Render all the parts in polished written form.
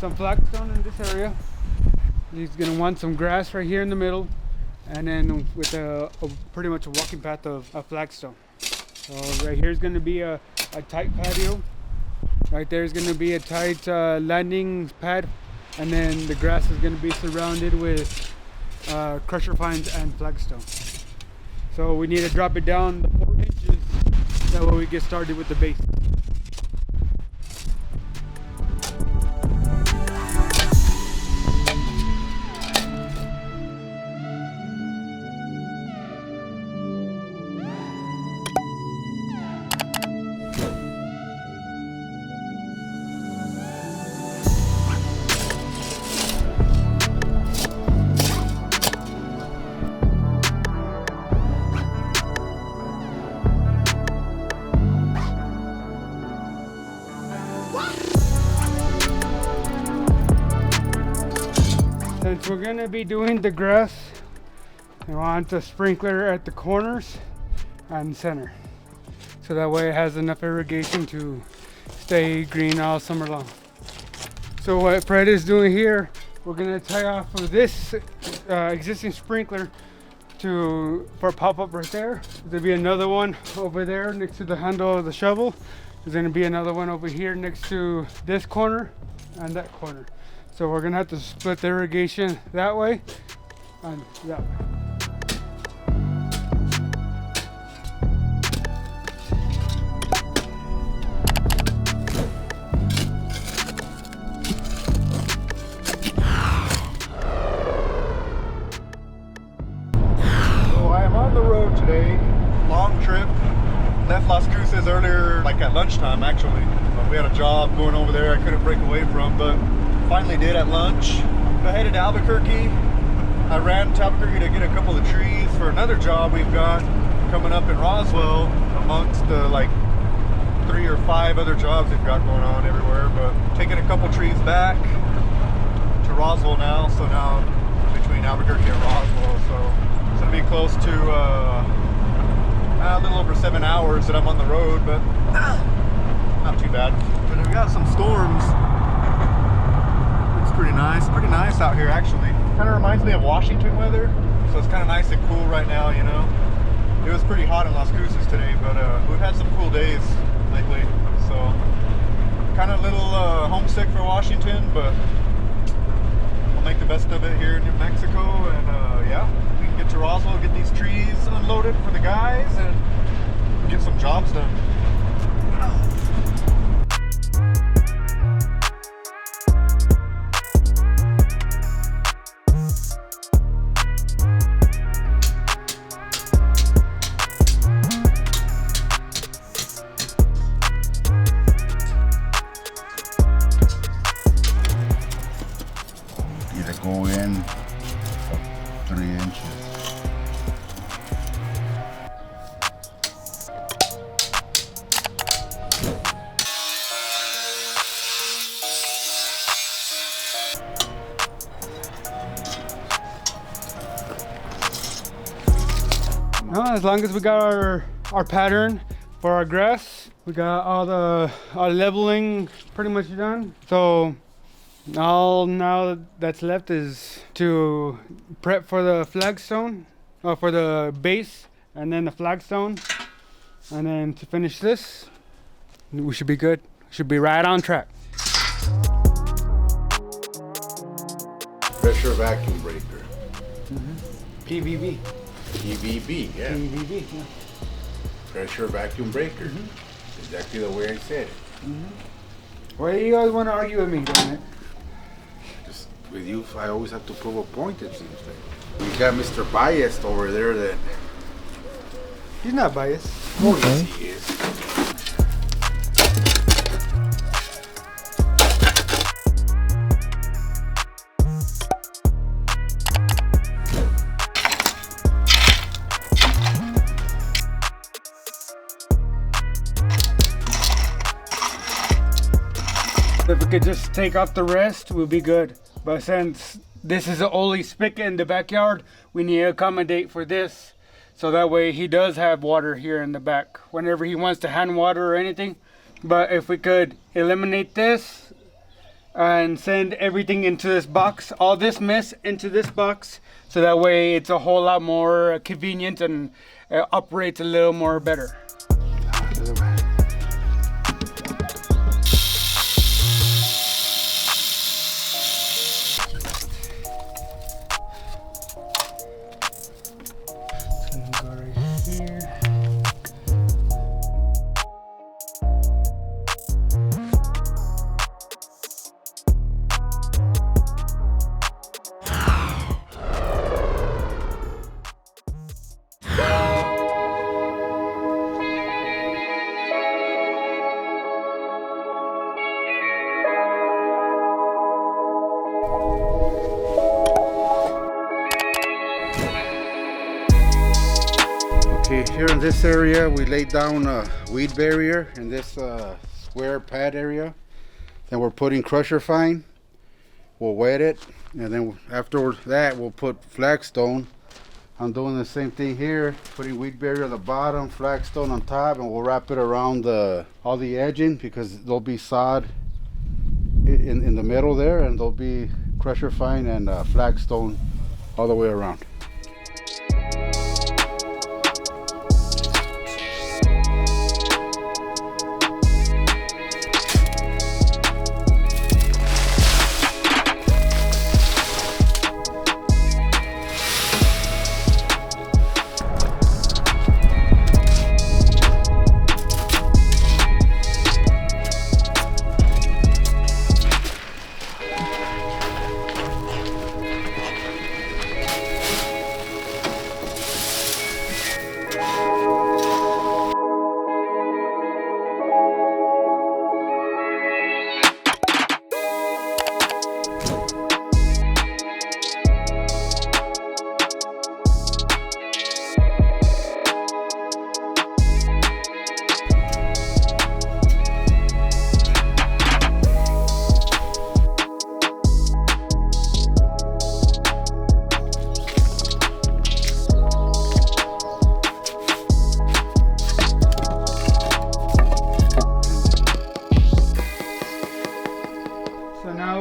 some flagstone in this area. He's gonna want some grass right here in the middle, and then with pretty much a walking path of flagstone. So right here is gonna be a tight patio. Right there is gonna be a tight landing pad, and then the grass is gonna be surrounded with crusher pines and flagstone. So we need to drop it down 4 inches. That way we get started with the base. Since we're gonna be doing the grass, I want a sprinkler at the corners and center, so that way it has enough irrigation to stay green all summer long. So what Fred is doing here, we're gonna tie off of this existing sprinkler for a pop-up right there. There'll be another one over there next to the handle of the shovel. There's gonna be another one over here next to this corner and that corner. So we're gonna have to split the irrigation that way and that way. So I am on the road today, long trip. Left Las Cruces earlier, like at lunchtime actually. We had a job going over there I couldn't break away from, but finally did at lunch. I headed to Albuquerque. I ran to Albuquerque to get a couple of trees for another job we've got coming up in Roswell, amongst the like 3 or 5 other jobs we've got going on everywhere. But taking a couple trees back to Roswell now, so now between Albuquerque and Roswell, so it's gonna be close to a little over 7 hours that I'm on the road, but not too bad. But we got some storms. Pretty nice out here actually. Kind of reminds me of Washington weather, so it's kind of nice and cool right now, you know. It was pretty hot in Las Cruces today, but we've had some cool days lately, so kind of a little homesick for Washington, but I'll make the best of it here in New Mexico, and yeah, we can get to Roswell, get these trees unloaded for the guys, and get some jobs done. Go in 3 inches. No, as long as we got our pattern for our grass, we got our leveling pretty much done. So all now that's left is to prep for the flagstone, for the base, and then the flagstone, and then to finish this, we should be good. Should be right on track. Pressure vacuum breaker. PVB. PVB, yeah. PVB. Yeah. Pressure vacuum breaker. Exactly the way I said it. Why do you always want to argue with me, damn it? Just with you, I always have to prove a point, it seems like. We got Mr. Biased over there that... He's not biased. Oh, yes, he is. If we could just take off the rest, we'll be good. But since this is the only spigot in the backyard, we need to accommodate for this. So that way he does have water here in the back whenever he wants to hand water or anything. But if we could eliminate this and send everything into this box, all this mess into this box, so that way it's a whole lot more convenient and operates a little more better. Okay, here in this area we laid down a weed barrier in this square pad area. Then we're putting crusher fine. We'll wet it, and then after that we'll put flagstone. I'm doing the same thing here, putting weed barrier at the bottom, flagstone on top, and we'll wrap it around all the edging, because there'll be sod in the middle there, and there'll be crusher fine and flagstone all the way around.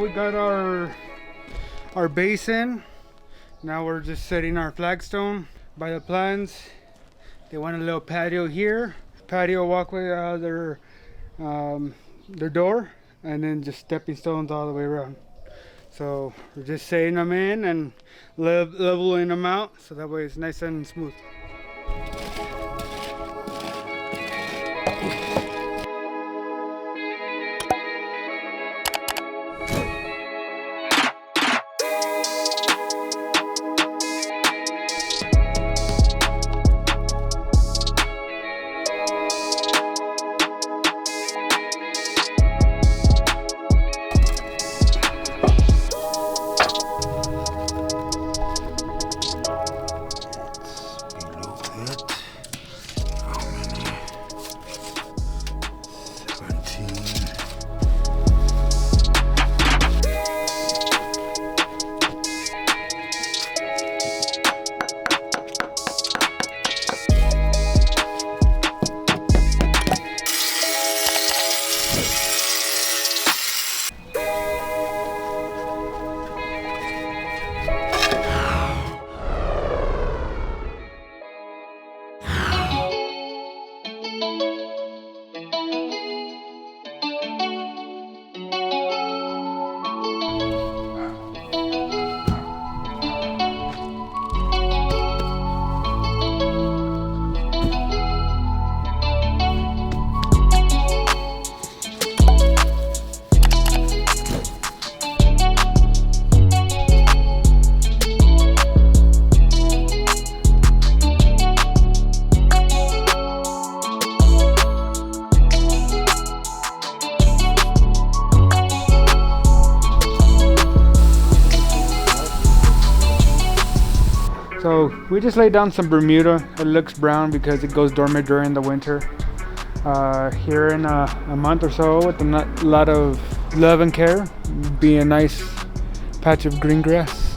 We got our basin. Now we're just setting our flagstone. By the plans, they want a little patio here, patio walkway out of their door, and then just stepping stones all the way around. So we're just setting them in and leveling them out, so that way it's nice and smooth. So we just laid down some Bermuda. It looks brown because it goes dormant during the winter. Here in a month or so, with a lot of love and care, be a nice patch of green grass.